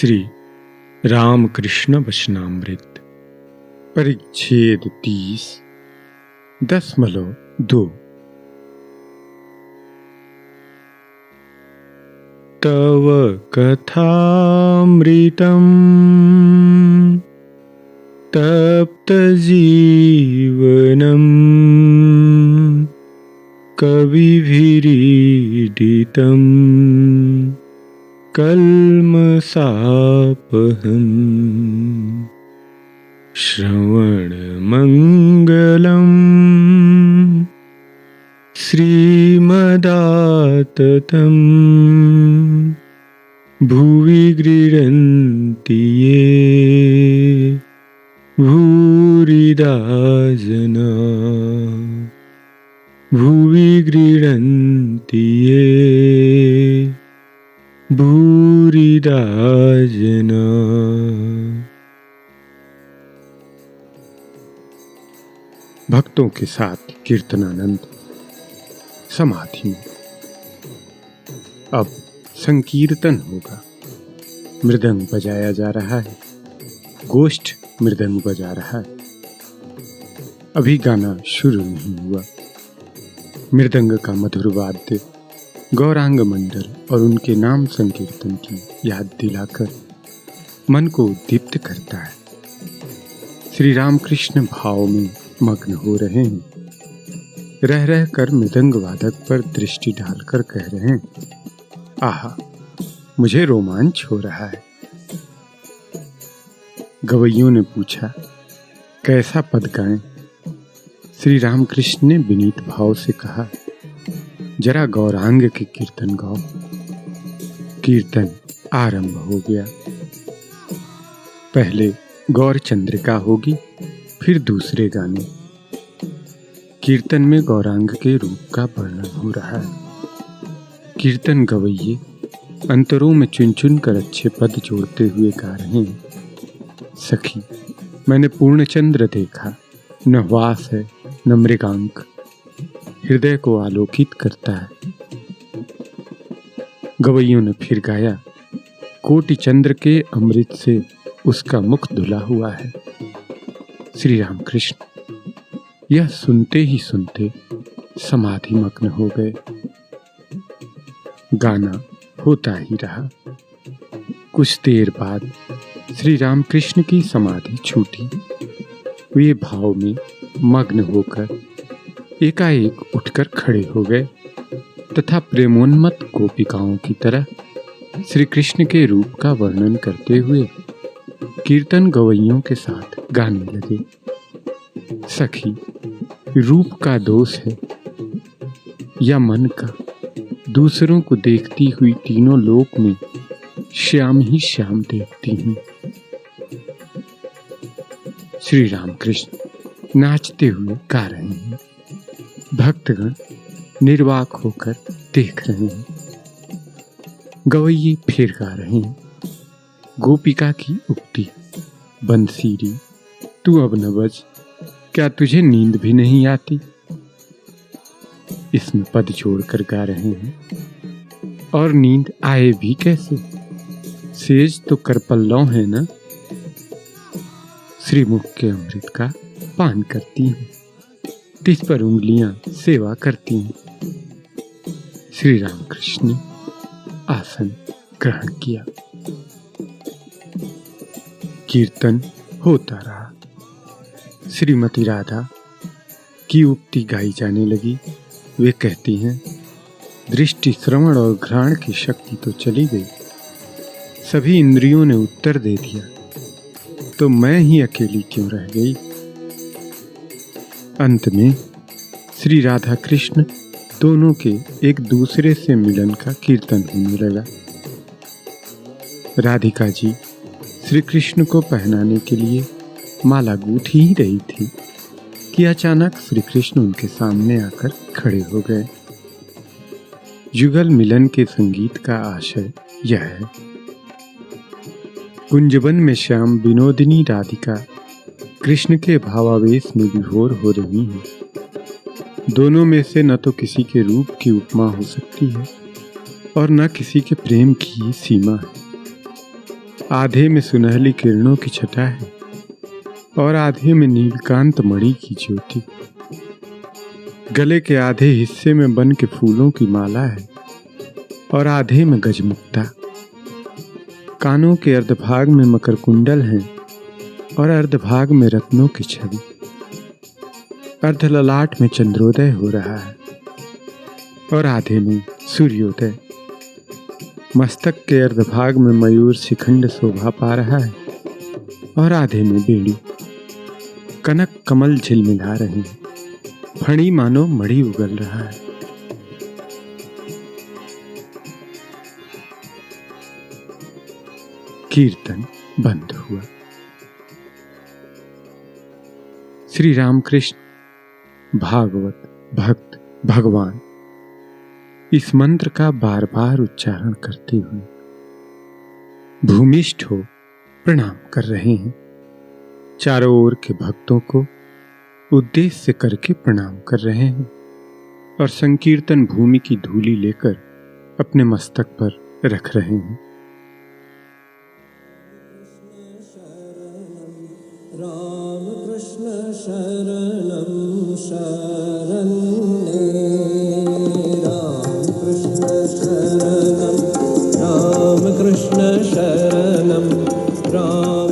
श्री रामकृष्ण वचनामृत परिच्छेद 30.2 तव कथामृतं तप्तजीवनं कविभिरीडितं कल्मषापहम् श्रवणमङ्गलम् श्रीमदाततं भुवि गृह्णन्ति ये भूरिदा जना भुवि गृह्णन्ति ये भूरिदा जना। भक्तों के साथ कीर्तनानंद समाधि में। अब संकीर्तन होगा। मृदंग बजाया जा रहा है, गोष्ठ मृदंग बजा रहा है। अभी गाना शुरू नहीं हुआ। मृदंग का मधुर वाद्य गौरांग मंडल और उनके नाम संकीर्तन की याद दिलाकर मन को उद्दीप्त करता है। श्री रामकृष्ण भाव में मग्न हो रहे हैं। रह रह कर मृदंग वादक पर दृष्टि डालकर कह रहे हैं, आहा, मुझे रोमांच हो रहा है। गवैयों ने पूछा, कैसा पद गाएं? श्री रामकृष्ण ने विनीत भाव से कहा, जरा गौरांग के कीर्तन गाओ। कीर्तन आरंभ हो गया। पहले गौर चंद्रिका होगी, फिर दूसरे गाने। कीर्तन में गौरांग के रूप का वर्णन हो रहा है। कीर्तन गवैये अंतरों में चुन चुन कर अच्छे पद जोड़ते हुए गा रहे हैं। सखी, मैंने पूर्णचंद्र देखा, न वास है न मृगांक, हृदय को आलोकित करता है। गवैयों ने फिर गाया, कोटि चंद्र के अमृत से उसका मुख धुला हुआ है। श्री रामकृष्ण यह सुनते ही सुनते समाधि मग्न हो गए। गाना होता ही रहा। कुछ देर बाद श्री रामकृष्ण की समाधि छूटी। वे भाव में मग्न होकर एकाएक उठकर खड़े हो गए तथा प्रेमोन्मत्त गोपिकाओं की तरह श्री कृष्ण के रूप का वर्णन करते हुए कीर्तन गवैयों के साथ गाने लगे। सखी, रूप का दोष है या मन का? दूसरों को देखती हुई तीनों लोक में श्याम ही श्याम देखती हूँ। श्री रामकृष्ण नाचते हुए गा रहे हैं। भक्तगण निर्वाक होकर देख रहे हैं। गवैये फिर गा रहे हैं। गोपिका की उक्ति, बंसीरी तू अब न बज, क्या तुझे नींद भी नहीं आती? इसमें पद जोड़कर गा रहे हैं। और नींद आए भी कैसे? सेज तो करपल्लव है ना। श्रीमुख के अमृत का पान करती हूँ, तिस पर उंगलियां सेवा करती हूँ। श्री रामकृष्ण ने आसन ग्रहण किया। कीर्तन होता रहा। श्रीमती राधा की उक्ति गाई जाने लगी। वे कहती हैं, दृष्टि, श्रवण और घ्राण की शक्ति तो चली गई। सभी इंद्रियों ने उत्तर दे दिया, तो मैं ही अकेली क्यों रह गई? अंत में श्री राधा कृष्ण दोनों के एक दूसरे से मिलन का कीर्तन होने लगा। राधिका जी श्री कृष्ण को पहनाने के लिए माला गूंथ ही रही थी कि अचानक श्री कृष्ण उनके सामने आकर खड़े हो गए। युगल मिलन के संगीत का आशय यह है। कुंजवन में श्याम विनोदिनी राधिका कृष्ण के भावावेश में विभोर हो रही हैं। दोनों में से न तो किसी के रूप की उपमा हो सकती है और न किसी के प्रेम की सीमा है। आधे में सुनहली किरणों की छटा है और आधे में नीलकांत मणि की ज्योति। गले के आधे हिस्से में बन के फूलों की माला है और आधे में गजमुक्ता। कानों के अर्धभाग में मकरकुंडल हैं और अर्धभाग में रत्नों की छवि। अर्धललाट में चंद्रोदय हो रहा है और आधे में सूर्योदय। मस्तक के अर्धभाग में मयूर शिखंड शोभा पा रहा है और आधे में बेड़ी। कनक कमल झिलमिला रहे हैं, फणी मानो मणि उगल रहा है। कीर्तन बंद हुआ। श्री रामकृष्ण भागवत भक्त भगवान इस मंत्र का बार बार उच्चारण करते हुए भूमिष्ठ हो प्रणाम कर रहे हैं। चारों ओर के भक्तों को उद्देश्य करके प्रणाम कर रहे हैं और संकीर्तन भूमि की धूली लेकर अपने मस्तक पर रख रहे हैं। राम कृष्ण शरणं शरण्ये, राम कृष्ण शरणं, राम कृष्ण शरणं, राम